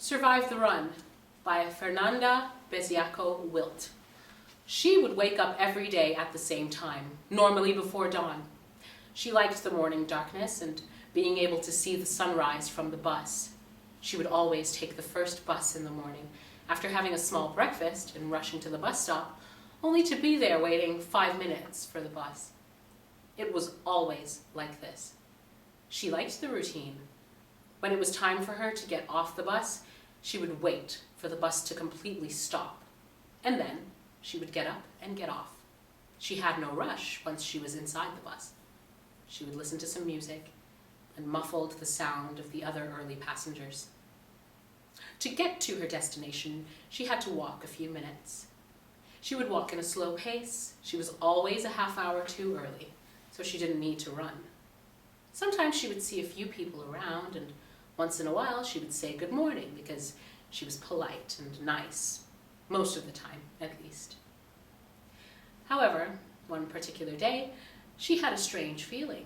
Survive the Run by Fernanda Beziaco Wilt. She would wake up every day at the same time, normally before dawn. She liked the morning darkness and being able to see the sunrise from the bus. She would always take the first bus in the morning, after having a small breakfast and rushing to the bus stop, only to be there waiting 5 minutes for the bus. It was always like this. She liked the routine. When it was time for her to get off the bus, she would wait for the bus to completely stop, and then she would get up and get off. She had no rush once she was inside the bus. She would listen to some music and muffled the sound of the other early passengers. To get to her destination, she had to walk a few minutes. She would walk in a slow pace. She was always a half hour too early, so she didn't need to run. Sometimes she would see a few people around, and once in a while she would say good morning because she was polite and nice, most of the time at least. However, one particular day, she had a strange feeling.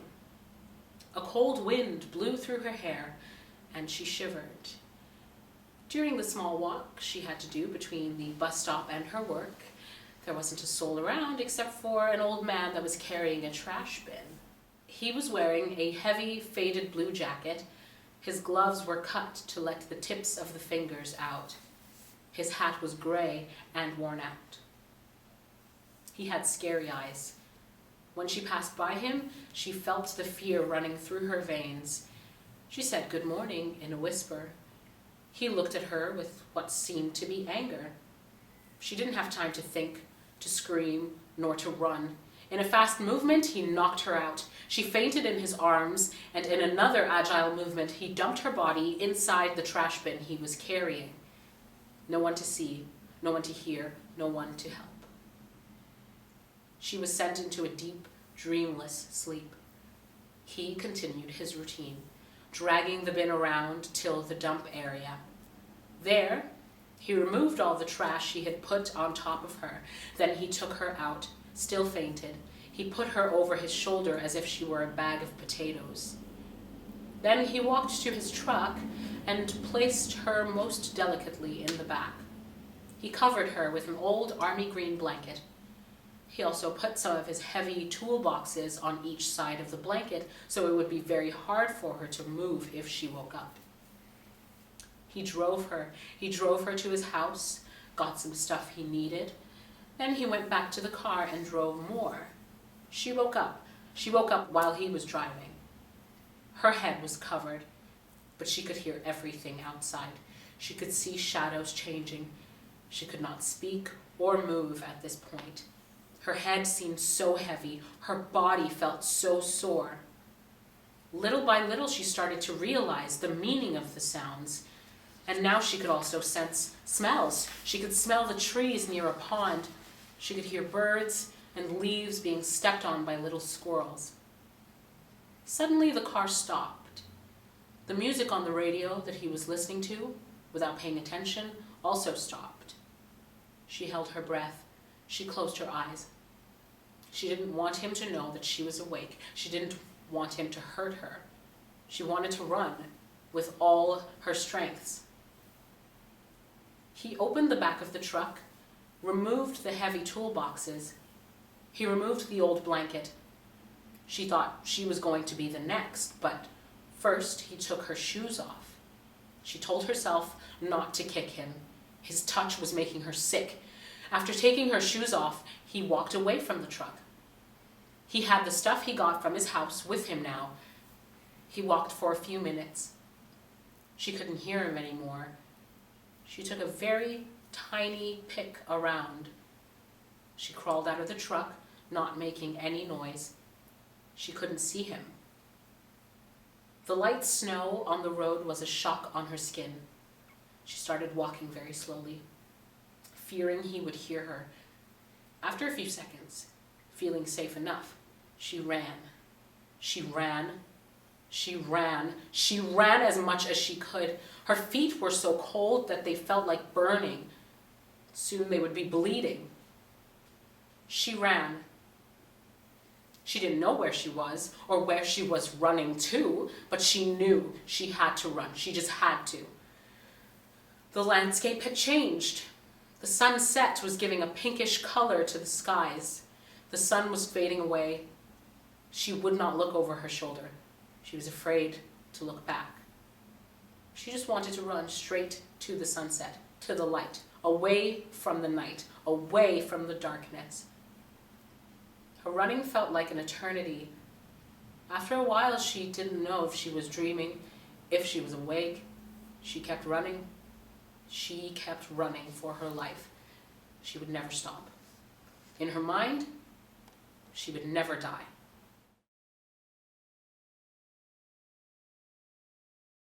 A cold wind blew through her hair, and she shivered. During the small walk she had to do between the bus stop and her work, there wasn't a soul around except for an old man that was carrying a trash bin. He was wearing a heavy, faded blue jacket. His gloves were cut to let the tips of the fingers out. His hat was gray and worn out. He had scary eyes. When she passed by him, she felt the fear running through her veins. She said good morning in a whisper. He looked at her with what seemed to be anger. She didn't have time to think, to scream, nor to run. In a fast movement, he knocked her out. She fainted in his arms, and in another agile movement, he dumped her body inside the trash bin he was carrying. No one to see, no one to hear, no one to help. She was sent into a deep, dreamless sleep. He continued his routine, dragging the bin around till the dump area. There, he removed all the trash he had put on top of her. Then he took her out, still fainted. He put her over his shoulder as if she were a bag of potatoes. Then he walked to his truck and placed her most delicately in the back. He covered her with an old army green blanket. He also put some of his heavy toolboxes on each side of the blanket so it would be very hard for her to move if she woke up. He drove her to his house, got some stuff he needed. Then he went back to the car and drove more. She woke up. She woke up while he was driving. Her head was covered, but she could hear everything outside. She could see shadows changing. She could not speak or move at this point. Her head seemed so heavy. Her body felt so sore. Little by little, she started to realize the meaning of the sounds. And now she could also sense smells. She could smell the trees near a pond. She could hear birds and leaves being stepped on by little squirrels. Suddenly the car stopped. The music on the radio that he was listening to, without paying attention, also stopped. She held her breath. She closed her eyes. She didn't want him to know that she was awake. She didn't want him to hurt her. She wanted to run with all her strengths. He opened the back of the truck, removed the heavy toolboxes. He removed the old blanket. She thought she was going to be the next, but first he took her shoes off. She told herself not to kick him. His touch was making her sick. After taking her shoes off, he walked away from the truck. He had the stuff he got from his house with him now. He walked for a few minutes. She couldn't hear him anymore. She took a very tiny pick around. She crawled out of the truck, not making any noise. She couldn't see him. The light snow on the road was a shock on her skin. She started walking very slowly, fearing he would hear her. After a few seconds, feeling safe enough, she ran. She ran. She ran. She ran as much as she could. Her feet were so cold that they felt like burning. Soon they would be bleeding. She ran. She didn't know where she was or where she was running to, but she knew she had to run. She just had to. The landscape had changed. The sunset was giving a pinkish color to the skies. The sun was fading away. She would not look over her shoulder. She was afraid to look back. She just wanted to run straight to the sunset, to the light, away from the night, away from the darkness. Her running felt like an eternity. After a while, she didn't know if she was dreaming, if she was awake. She kept running. She kept running for her life. She would never stop. In her mind, she would never die.